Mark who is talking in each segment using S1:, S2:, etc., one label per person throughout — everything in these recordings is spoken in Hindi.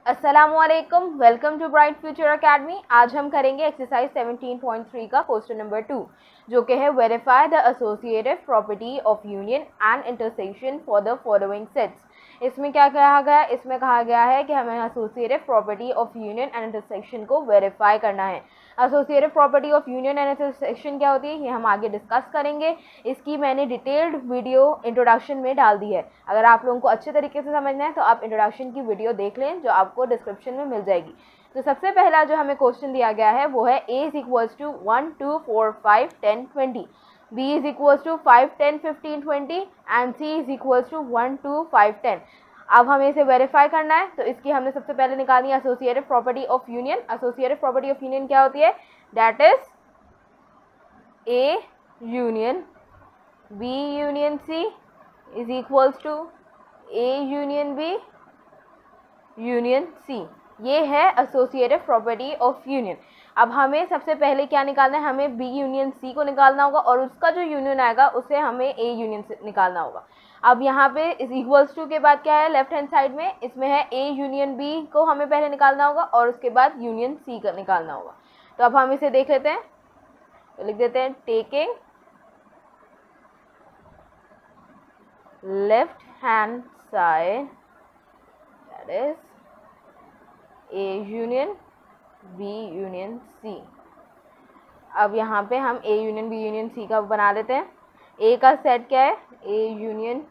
S1: अस्सलामुअलैकुम, welcome to Bright Future Academy. आज हम करेंगे एक्सरसाइज 17.3 का क्वेश्चन नंबर 2, जो कि है verify the associative property of union and intersection for the following sets. इसमें क्या कहा गया है? इसमें कहा गया है कि हमें associative property of union and intersection को वेरीफाई करना है। Associative property of union and intersection क्या होती है, ये हम आगे डिस्कस करेंगे। इसकी मैंने डिटेल्ड वीडियो इंट्रोडक्शन में डाल दी है। अगर आप लोगों को अच्छे तरीके से समझना है तो आप इंट्रोडक्शन की वीडियो देख लें, जो आपको डिस्क्रिप्शन में मिल जाएगी। तो सबसे पहला जो हमें क्वेश्चन दिया गया है वो है a is equals to 1 2 4 5 10 20, b is equals to 5 10 15 20 and c is equals to 1 2 5 10। अब हमें इसे वेरीफाई करना है, तो इसकी हमने सबसे पहले निकालनी है associative property of union. Associative property of union क्या होती है? That is a union b union c is equals to a union b union c। ये है एसोसिएटिव प्रॉपर्टी ऑफ यूनियन। अब हमें सबसे पहले क्या निकालना है? हमें b यूनियन c को निकालना होगा और उसका जो यूनियन आएगा उसे हमें a यूनियन से निकालना होगा। अब यहाँ पे इस इक्वल्स टू के बाद क्या है? लेफ्ट हैंड साइड में इसमें है a यूनियन b को हमें पहले निकालना होगा और उसके बाद यूनियन c का निकालना होगा। तो अब हम इसे देख लेते हैं, तो लिख देते हैं taking left hand side that is a union b union c। अब यहाँ पे हम a union b union c का बना देते हैं। a का सेट क्या है? a union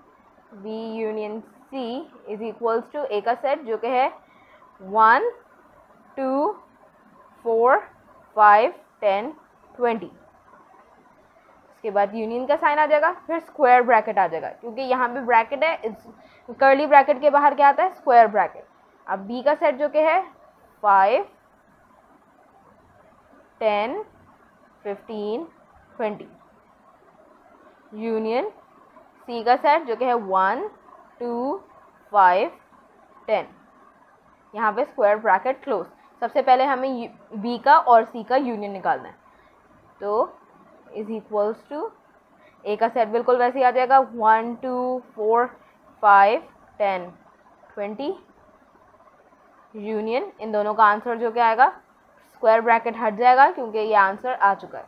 S1: b union c is equals to a का सेट जो कि है 1 2 4 5 10 20। इसके बाद यूनियन का साइन आ जाएगा, फिर स्क्वायर ब्रैकेट आ जाएगा, क्योंकि यहाँ पे ब्रैकेट है, कर्ली ब्रैकेट के बाहर क्या आता है? Square bracket. अब b का सेट जो कि है 5 10 15 20, यूनियन c का सेट जो कि है 1 2 5 10। यहाँ पे स्क्वायर ब्रैकेट क्लोज। सबसे पहले हमें b का और c का यूनियन निकालना है, तो इज इक्वल्स टू a का सेट बिल्कुल वैसे ही आ जाएगा 1 2 4 5 10 20, यूनियन इन दोनों का आंसर जो क्या आएगा? स्क्वायर ब्रैकेट हट जाएगा क्योंकि ये आंसर आ चुका है।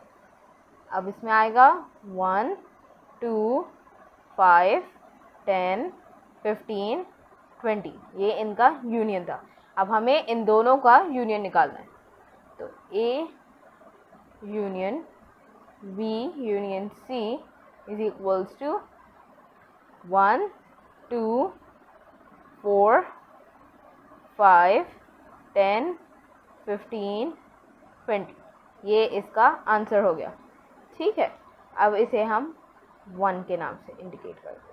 S1: अब इसमें आएगा 1 2 5 10 15 20, ये इनका यूनियन था। अब हमें इन दोनों का यूनियन निकालना है, तो a union b union c is equals to 1 2 4 5 10 15 20, ये इसका आंसर हो गया। ठीक है, अब इसे हम 1 के नाम से इंडिकेट करते हैं।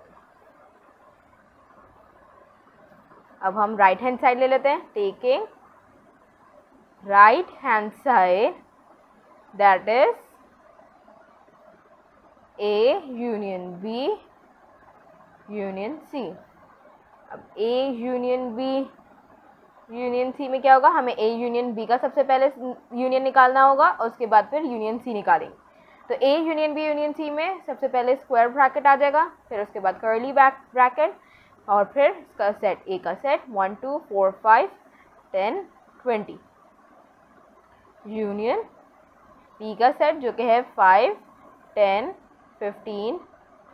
S1: अब हम राइट हैंड साइड ले लेते हैं, taking right hand side that is a union b union c। अब a union b union c में क्या होगा? हमें a यूनियन b का सबसे पहले यूनियन निकालना होगा और उसके बाद फिर यूनियन c निकालेंगे। तो a union b union c में सबसे पहले स्क्वायर ब्रैकेट आ जाएगा, फिर उसके बाद कर्ली ब्रैकेट और फिर इसका सेट, a का सेट 1 2 4 5 10 20, यूनियन b का सेट जो कि है 5 10 15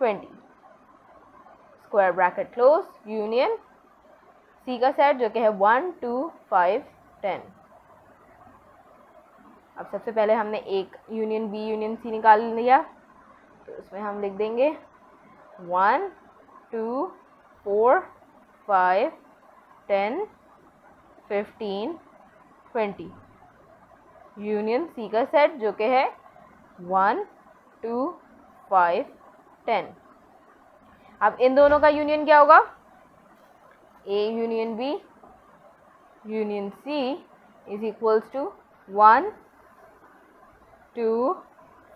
S1: 20, square bracket close, union c का सेट जो कि है 1 2 5 10। अब सबसे पहले हमने एक यूनियन b यूनियन c निकाल लिया, तो उसमें हम लिख देंगे 1 2 4 5 10 15 20, यूनियन c का सेट जो कि है 1 2 5 10। अब इन दोनों का यूनियन क्या होगा? a union b union c is equals to 1 2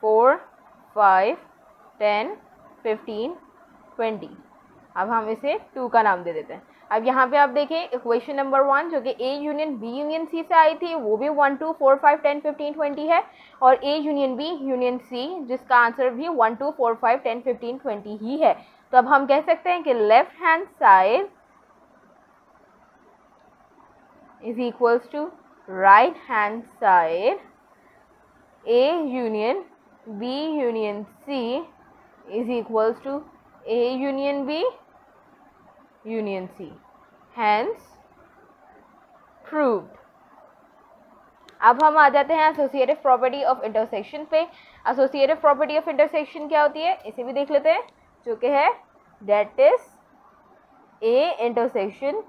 S1: 4 5 10 15 20। अब हम इसे 2 का नाम दे देते हैं। अब यहाँ पे आप देखें इक्वेशन नंबर 1 जो कि a union b union c से आई थी, वो भी 1 2 4 5 10 15 20 है, और a union b union c जिसका आंसर भी 1 2 4 5 10 15 20 ही है। तो अब हम कह सकते हैं कि left hand side is equals to right hand side A union B union C is equals to A union B union C, hence proved. अब हम आ जाते हैं एसोसिएटिव प्रॉपर्टी ऑफ इंटरसेक्शन पे। एसोसिएटिव प्रॉपर्टी ऑफ इंटरसेक्शन क्या होती है, इसे भी देख लेते हैं, जो कि है that is A intersection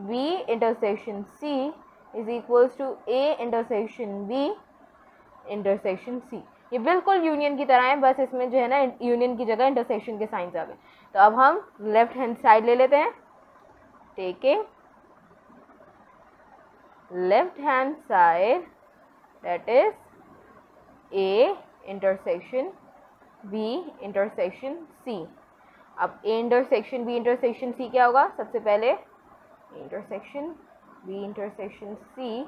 S1: B intersection C is equals to A intersection B intersection C। ये बिल्कुल यूनियन की तरह है, बस इसमें जो है ना यूनियन की जगह इंटरसेक्शन के साइंस आ गए। तो अब हम लेफ्ट हैंड साइड ले लेते हैं, taking left hand side that is A intersection B intersection C। अब A intersection B intersection C क्या होगा, सबसे पहले intersection B intersection C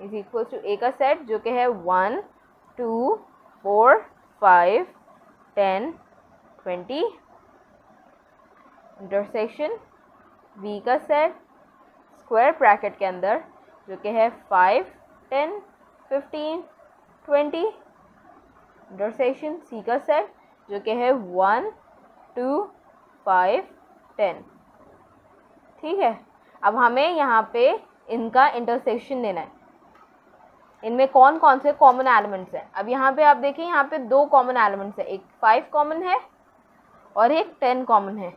S1: is equal to A का सेट जो कि है 1 2 4 5 10 20 इंटरसेक्शन B का सेट स्क्वायर ब्रैकेट के अंदर जो कि है 5 10 15 20 इंटरसेक्शन C का सेट जो कि है 1 2 5 10। ठीक है, अब हमें यहाँ पे इनका इंटरसेक्शन लेना है, इनमें कौन कौन से कॉमन एलिमेंट्स हैं। अब यहाँ पे आप देखिए, यहाँ पे दो कॉमन एलिमेंट्स हैं, एक 5 कॉमन है और एक 10 कॉमन है।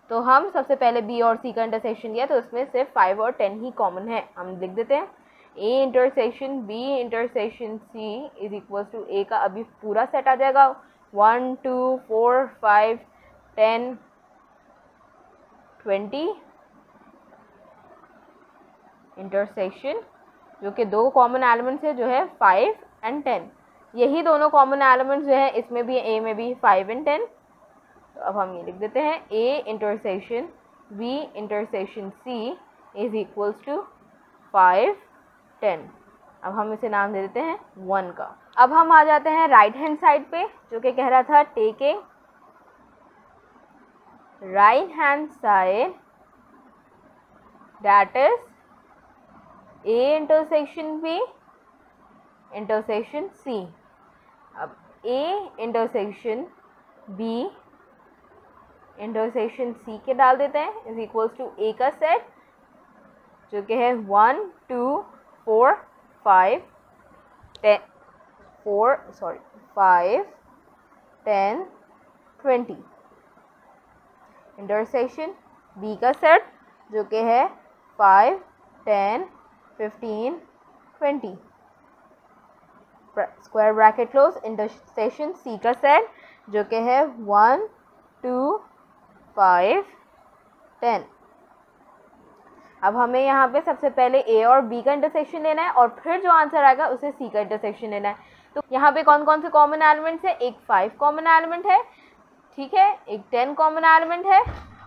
S1: तो हम सबसे पहले B और C का इंटरसेक्शन लिया तो उसमें सिर्फ 5 और 10 ही कॉमन है। हम लिख देते हैं A intersection B intersection C is equal to A का अभी पूरा सेट आ जाएगा 1 2 4 5 10 20 इंटरसेक्शन जो कि दो कॉमन एलिमेंट्स है जो है 5 एंड 10। यही दोनों कॉमन एलिमेंट्स जो है इसमें भी A में भी 5 एंड 10। तो अब हम ये लिख देते हैं A intersection B intersection C is equals to 5 10। अब हम इसे नाम दे देते हैं 1 का। अब हम आ जाते हैं राइट हैंड साइड पे जो कि कह रहा था taking right hand side that is A intersection B intersection C। अब A intersection B intersection C के डाल देते हैं इज इक्वल्स टू A का सेट जो कि है 1 2 4 5 10 5 10 20 इंटरसेक्शन B का सेट जो कि है 5 10 15 20 square bracket close intersection C का सेट जो कि है 1 2 5 10। अब हमें यहाँ पे सबसे पहले A और B का इंटरसेक्शन लेना है और फिर जो आंसर आएगा उसे C का इंटरसेक्शन लेना है। तो यहाँ पे कौन कौन से कॉमन एलिमेंट्स है, एक 5 कॉमन एलिमेंट है, ठीक है, एक 10 कॉमन एलिमेंट है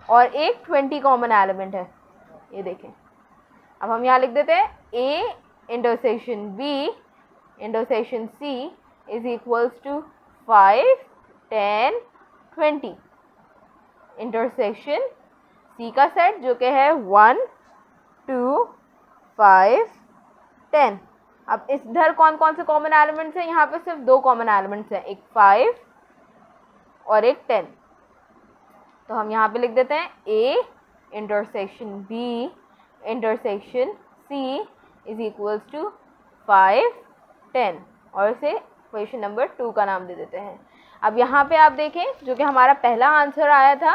S1: और एक 20 कॉमन एलिमेंट है। ये देखें, अब हम यहाँ लिख देते हैं A intersection B intersection C is equals to 5 10 20 intersection C का सेट जो कि है 1 2 5 10। अब इधर कौन कौन से कॉमन एलिमेंट्स हैं, यहाँ पे सिर्फ दो कॉमन एलिमेंट्स हैं, एक 5 और एक 10। तो हम यहाँ पे लिख देते हैं A intersection B intersection C is equals to 5 10 और इसे क्वेश्चन नंबर 2 का नाम दे देते हैं। अब यहाँ पे आप देखें जो कि हमारा पहला आंसर आया था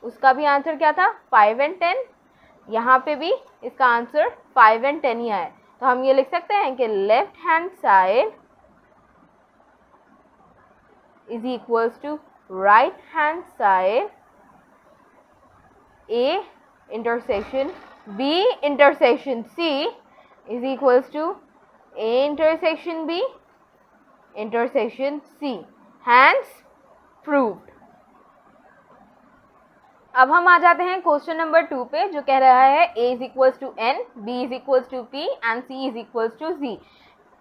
S1: उसका भी आंसर क्या था 5 एंड 10, यहाँ पे भी इसका आंसर 5 एंड 10 ही आया। तो हम ये लिख सकते हैं कि left hand side is equals to right hand side A intersection B intersection C is equals to A intersection B intersection C, hence proved. अब हम आ जाते हैं क्वेश्चन नंबर 2 पे जो कह रहा है A is equals to N, B is equals to P and C is equals to Z।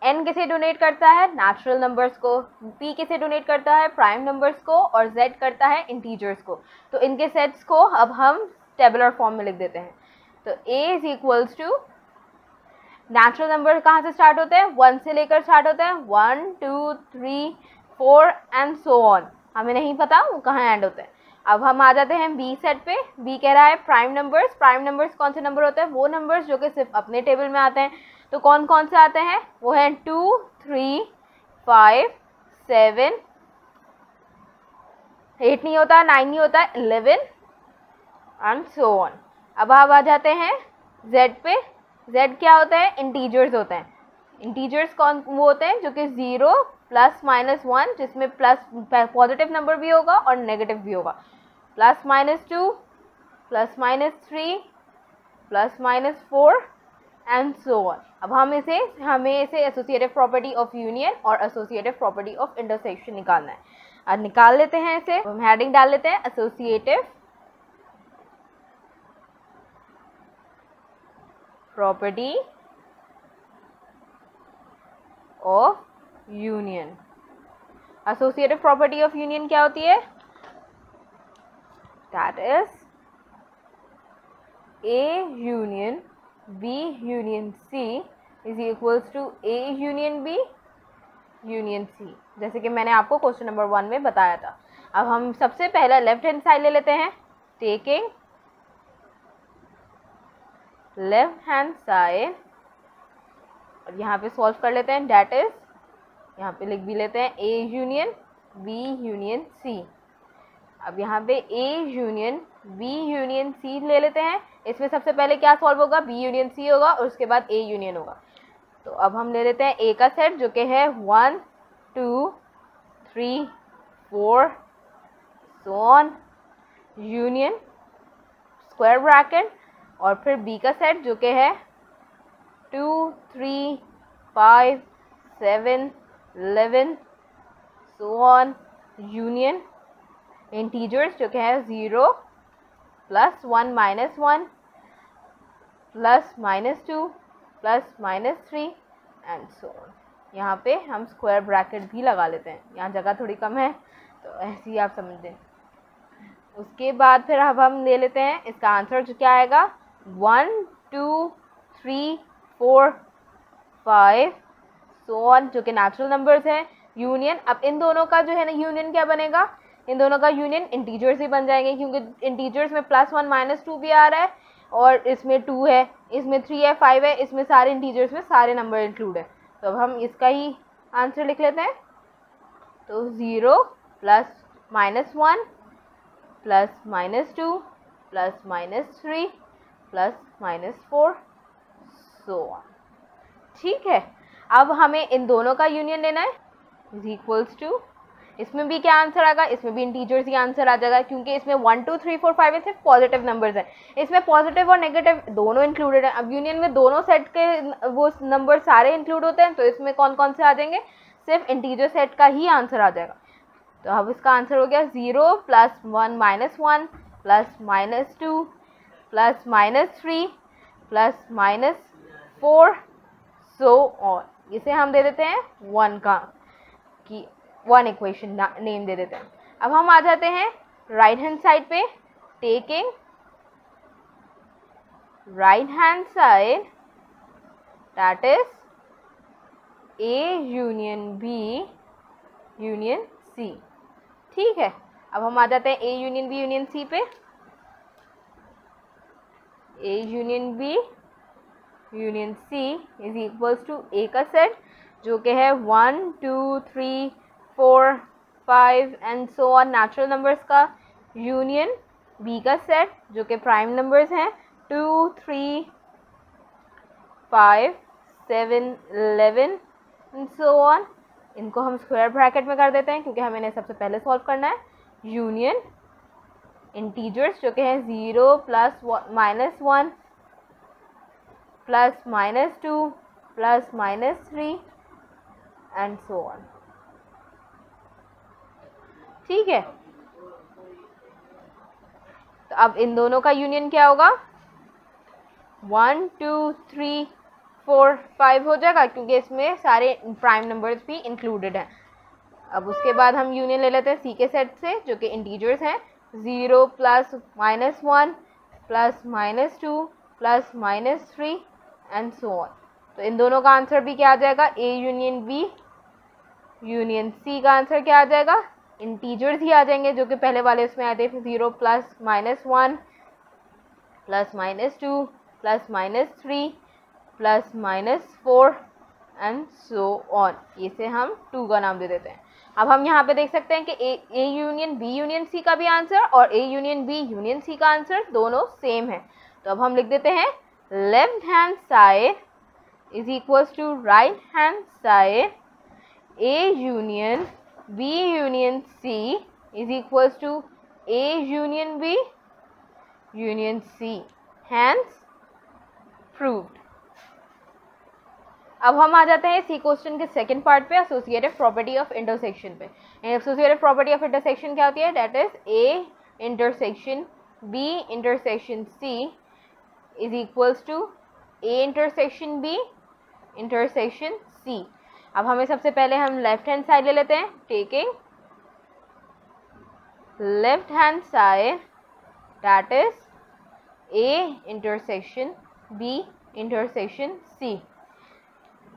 S1: N किसे डोनेट करता है, नेचुरल नंबर्स को, P किसे डोनेट करता है, प्राइम नंबर्स को, और Z करता है इंटीजर्स को। तो इनके सेट्स को अब हम टेबुलर फॉर्म में लिख देते हैं। तो A is equals to natural number कहाँ से स्टार्ट होते हैं, 1 से लेकर स्टार्ट होते हैं, 1 2 3 4 एंड सो ऑन, हमें नहीं पता वो कहाँ एंड होते हैं। अब हम आ जाते हैं बी सेट पे। बी कह रहा है प्राइम नंबर्स। प्राइम नंबर्स कौन से नंबर होते हैं, वो नंबर्स जो कि सिर्फ अपने टेबल में आते हैं। तो कौन कौन से आते हैं, वो है 2 3 5 7 8 नहीं होता, 9 नहीं होता, 11 एंड सो ऑन। अब आप आ जाते हैं जेड पे। जेड क्या होता है, इंटीजर्स होते हैं। इंटीजर्स कौन वो होते हैं जो कि 0 प्लस माइनस 1, जिसमें प्लस पॉजिटिव नंबर भी होगा और नेगेटिव भी होगा, plus minus 2 plus minus 3 plus minus 4 and so on. अब हमें इसे एसोसिएटिव प्रॉपर्टी ऑफ यूनियन और एसोसिएटिव प्रॉपर्टी ऑफ इंटरसेक्शन निकालना है। अब निकाल लेते हैं इसे, हम हेडिंग डाल लेते हैं associative property of union. Associative property of union क्या होती है, that is A union B union C is equals to A union B union C, जैसे कि मैंने आपको क्वेश्चन नंबर 1 में बताया था। अब हम सबसे पहला लेफ्ट हैंड साइड ले लेते हैं, टेकिंग लेफ्ट हैंड साइड, और यहाँ पे सॉल्व कर लेते हैं, डेट इज यहाँ पे लिख भी लेते हैं A union B union C। अब यहाँ पे A union B union C ले लेते हैं। इसमें सबसे पहले क्या सॉल्व होगा, B यूनियन C होगा और उसके बाद A यूनियन होगा। तो अब हम ले लेते हैं A का सेट जो कि है 1 2 3 4 so on, union square bracket, और फिर B का सेट जो कि है 2 3 5 7 11 सो ऑन, यूनियन इंटीजर्स जो कि है 0 plus 1 minus 1 plus minus 2 plus minus 3 and so on. यहाँ पे हम स्क्वायर ब्रैकेट भी लगा लेते हैं, यहाँ जगह थोड़ी कम है तो ऐसे ही आप समझ दें। उसके बाद फिर अब हम ले लेते हैं इसका आंसर जो क्या आएगा, 1 2 3 4 5 सो ऑन, जो कि नेचुरल नंबर्स हैं। यूनियन, अब इन दोनों का जो है ना यूनियन क्या बनेगा, इन दोनों का यूनियन इंटीजर्स ही बन जाएंगे, क्योंकि इंटीजर्स में प्लस 1 माइनस 2 भी आ रहा है और इसमें 2 है, इसमें 3 है, 5 है, इसमें सारे इंटीजर्स में सारे नंबर इंक्लूड है। तो अब हम इसका ही आंसर लिख लेते हैं। तो 0 plus minus 1 plus minus 2 plus minus 3 plus minus 4 so on. ठीक है, अब हमें इन दोनों का यूनियन लेना है, इज इक्वल्स टू, इसमें भी क्या आंसर आएगा, इसमें भी इंटीजर्स ही आंसर आ जाएगा, क्योंकि इसमें 1 2 3 4 5 सिर्फ पॉजिटिव नंबर्स हैं, इसमें पॉजिटिव और नेगेटिव दोनों इंक्लूडेड हैं। अब यूनियन में दोनों सेट के वो नंबर सारे इंक्लूड होते हैं, तो इसमें कौन कौन से आ जाएंगे, सिर्फ इंटीजर सेट का ही आंसर आ जाएगा। तो अब इसका आंसर हो गया 0 plus 1 minus 1 plus minus 2 plus minus 3 plus minus 4 so on. इसे हम दे देते हैं 1 का कि 1 इक्वेशन नेम दे देते हैं। अब हम आ जाते हैं राइट हैंड साइड पे, taking right hand side that is A union B union C। ठीक है, अब हम आ जाते हैं A union B union C पे। A union B union C is equals to A का सेट जो कि है 1 2 3 4 5 and so on, natural numbers का यूनियन B का सेट जो कि प्राइम नंबर्स हैं 2 3 5 7 11 एंड सो ऑन। इनको हम स्क्वायर ब्रैकेट में कर देते हैं क्योंकि हमें इन्हें सबसे पहले सॉल्व करना है। यूनियन इंटीजर्स जो कि है 0 plus minus 1 plus minus 2 plus minus 3 and so on. ठीक है, तो अब इन दोनों का यूनियन क्या होगा, 1 2 3 4 5 हो जाएगा क्योंकि इसमें सारे प्राइम नंबर्स भी इंक्लूडेड हैं। अब उसके बाद हम यूनियन ले लेते हैं सी के सेट से जो कि इंटीजर्स हैं 0 plus minus 1 plus minus 2 plus minus 3 and so on. तो इन दोनों का आंसर भी क्या आ जाएगा, A union B union C का आंसर क्या आ जाएगा, इंटीजर्स ही आ जाएंगे जो कि पहले वाले उसमें आए थे 0 plus minus 1 plus minus 2 plus minus 3 plus minus 4 and so on. इसे हम 2 का नाम दे देते हैं। अब हम यहाँ पे देख सकते हैं कि A union B union C का भी आंसर और A union B union C का आंसर दोनों सेम है। तो अब हम लिख देते हैं left hand side is equals to right hand side A union B union C is equals to A union B union C, hence proved. अब हम आ जाते हैं इसी क्वेश्चन के सेकंड पार्ट पे, एसोसिएटिव प्रॉपर्टी ऑफ इंटरसेक्शन पे। एसोसिएटिव प्रॉपर्टी ऑफ इंटरसेक्शन क्या होती है, that is A intersection B intersection C is equals to A intersection B intersection C. अब हमें सबसे पहले हम लेफ्ट हैंड साइड ले लेते हैं, taking left hand side that is A intersection B intersection C.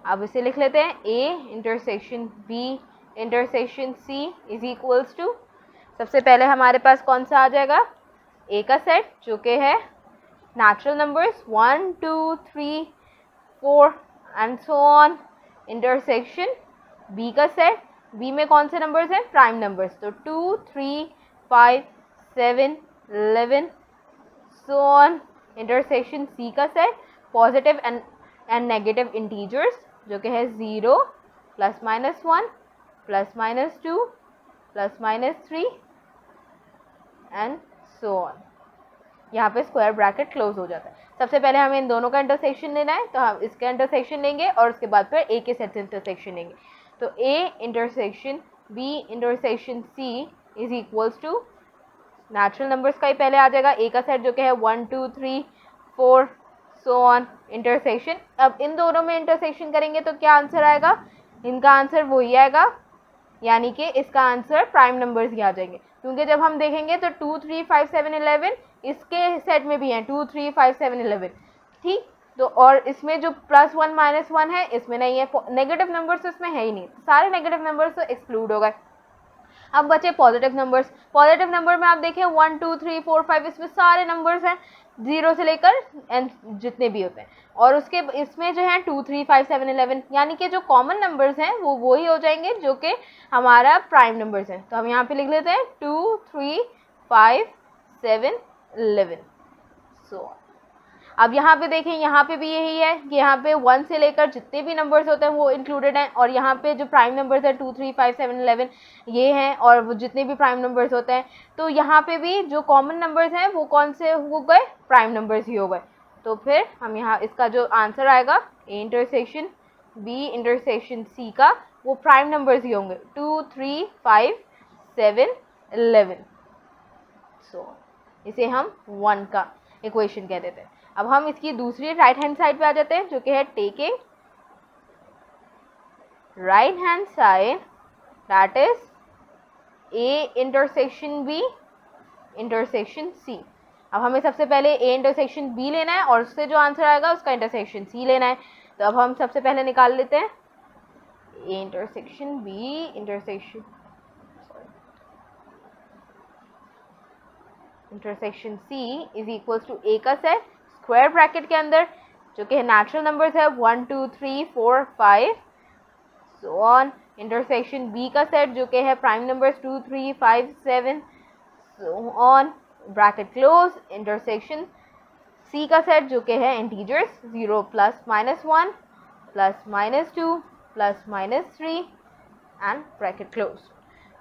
S1: अब इसे लिख लेते हैं A intersection B intersection C is equals to, सबसे पहले हमारे पास कौन सा आ जाएगा, ए का सेट जो कि है natural numbers 1 2 3 4 and so on, intersection B का सेट, बी में कौन से नंबर्स हैं, प्राइम नंबर्स, तो 2 3 5 7 11 सो ऑन, इंटरसेक्शन सी का set positive and negative integers जो कि है 0 plus minus 1 plus minus 2 plus minus 3 and so on. यहाँ पे स्क्वायर ब्रैकेट क्लोज हो जाता है। सबसे पहले हमें इन दोनों का इंटरसेक्शन लेना है, तो हम इसका इंटरसेक्शन लेंगे और उसके बाद फिर ए के सेट से इंटरसेक्शन लेंगे। तो A intersection B intersection C is equals to natural numbers का ही पहले आ जाएगा, ए का सेट जो कि है 1 2 3 4 सो ऑन, इंटरसेक्शन। अब इन दोनों में इंटरसेक्शन करेंगे तो क्या आंसर आएगा, इनका आंसर वही आएगा, यानी कि इसका आंसर प्राइम नंबर्स ही आ जाएंगे, क्योंकि जब हम देखेंगे तो 2 3 5 7 11 इसके सेट में भी हैं 2 3 5 7 11, ठीक। तो और इसमें जो +1 -1 है इसमें नहीं है, नेगेटिव नंबर्स इसमें है ही नहीं, सारे नेगेटिव नंबर्स तो एक्सक्लूड हो गए। अब बचे पॉजिटिव नंबर्स। पॉजिटिव नंबर में आप देखें 1 2 3 4 5 इसमें सारे नंबर्स हैं 0 से लेकर एन जितने भी होते हैं, और उसके इसमें जो है 2 3 5 7 11, यानी कि जो कॉमन नंबर्स हैं वो वही हो जाएंगे जो कि हमारा प्राइम नंबर्स हैं। तो हम यहाँ पे लिख लेते हैं 2 3 5 7 11 सो। अब यहाँ पे देखें, यहाँ पे भी यही है कि यहाँ पे 1 से लेकर जितने भी नंबर्स होते हैं वो इंक्लूडेड हैं, और यहाँ पे जो प्राइम नंबर्स हैं 2 3 5 7 11 ये हैं, और वो जितने भी प्राइम नंबर्स होते हैं, तो यहाँ पे भी जो कॉमन नंबर्स हैं वो कौन से हो गए, प्राइम नंबर्स ही हो गए। तो फिर हम यहाँ इसका जो आंसर आएगा A intersection B intersection C का, वो प्राइम नंबर्स ही होंगे 2 3 5 7 11 सो। इसे हम 1 का इक्वेशन कह देते हैं। अब हम इसकी दूसरी राइट हैंड साइड पे आ जाते हैं जो कि है taking right hand side that is A intersection B intersection C. अब हमें सबसे पहले ए इंटरसेक्शन बी लेना है और उससे जो आंसर आएगा उसका इंटरसेक्शन सी लेना है। तो अब हम सबसे पहले निकाल लेते हैं A intersection B intersection intersection C is equals to A का सेट स्क्वायर ब्रैकेट के अंदर जो कि नेचुरल नंबर्स है 1 2 3 4 5 सो ऑन, इंटरसेक्शन बी का सेट जो कि है prime numbers 2 3 5 7 so on, bracket close, intersection C का सेट जो कि है integers 0 plus minus 1 plus minus 2 plus minus 3 and bracket close.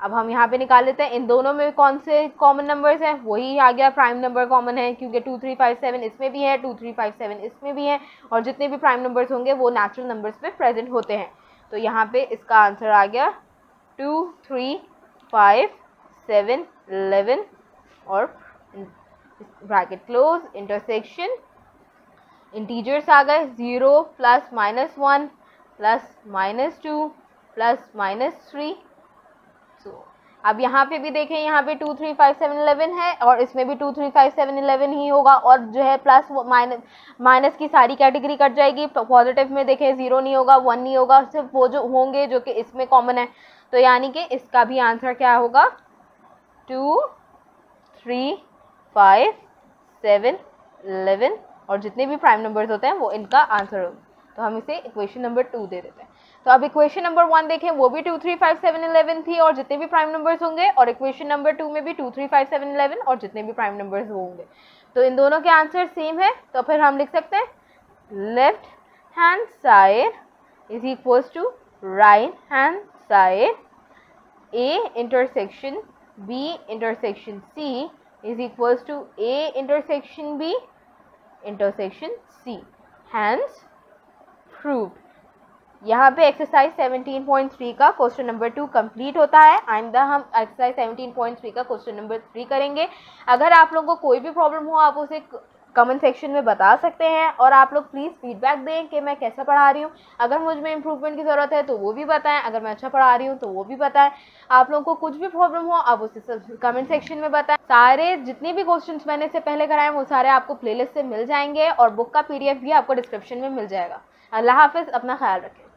S1: अब हम यहाँ पे निकाल लेते हैं इन दोनों में कौन से कॉमन नंबर्स हैं, वही आ गया प्राइम नंबर कॉमन है, क्योंकि 2 3 5 7 इसमें भी है 2 3 5 7 इसमें भी है, और जितने भी प्राइम नंबर्स होंगे वो नेचुरल नंबर्स पे प्रेजेंट होते हैं। तो यहाँ पे इसका आंसर आ गया 2 3 5 7 11 और ब्रैकेट क्लोज, इंटरसेक्शन इंटीजर्स आ गए 0 plus minus 1 plus minus 2 plus minus 3 सो अब यहाँ पे भी देखें, यहाँ पे 2 3 5 7 11 है और इसमें भी 2 3 5 7 11 ही होगा, और जो है प्लस माइनस की सारी कैटेगरी कट जाएगी। पॉजिटिव में देखें 0 नहीं होगा, 1 नहीं होगा, सिर्फ वो जो होंगे जो कि इसमें कॉमन है। तो यानी कि इसका भी आंसर क्या होगा, 2 3 5 7 11, और जितने भी प्राइम नंबर्स होते हैं वो इनका आंसर होगा। तो हम इसे इक्वेशन नंबर 2 दे देते हैं। तो अब इक्वेशन नंबर 1 देखें, वो भी 2 3 5 7 11 थी और जितने भी प्राइम नंबर्स होंगे, और इक्वेशन नंबर 2 में भी 2 3 5 7 11 और जितने भी प्राइम नंबर्स होंगे। तो इन दोनों के आंसर सेम है। तो फिर हम लिख सकते हैं left hand side is equals to right hand side, A intersection B intersection C is equals to A intersection B intersection C. Hence proved. यहाँ पे एक्सरसाइज 17.3 का क्वेश्चन नंबर 2 कंप्लीट होता है। आइंदा हम एक्सरसाइज 17.3 का क्वेश्चन नंबर 3 करेंगे। अगर आप लोगों को कोई भी प्रॉब्लम हो आप उसे कमेंट सेक्शन में बता सकते हैं, और आप लोग प्लीज़ फीडबैक दें कि मैं कैसा पढ़ा रही हूँ। अगर मुझ में इम्प्रूवमेंट की ज़रूरत है तो वो भी बताएं, अगर मैं अच्छा पढ़ा रही हूँ तो वो भी बताएं। आप लोगों को कुछ भी प्रॉब्लम हो आप उसे कमेंट सेक्शन में बताएं। सारे जितने भी क्वेश्चंस मैंने इससे पहले कराए वो सारे आपको प्लेलिस्ट से मिल जाएंगे, और बुक का PDF भी आपको डिस्क्रिप्शन में मिल जाएगा। अल्लाह हाफिज़, अपना ख्याल रखें।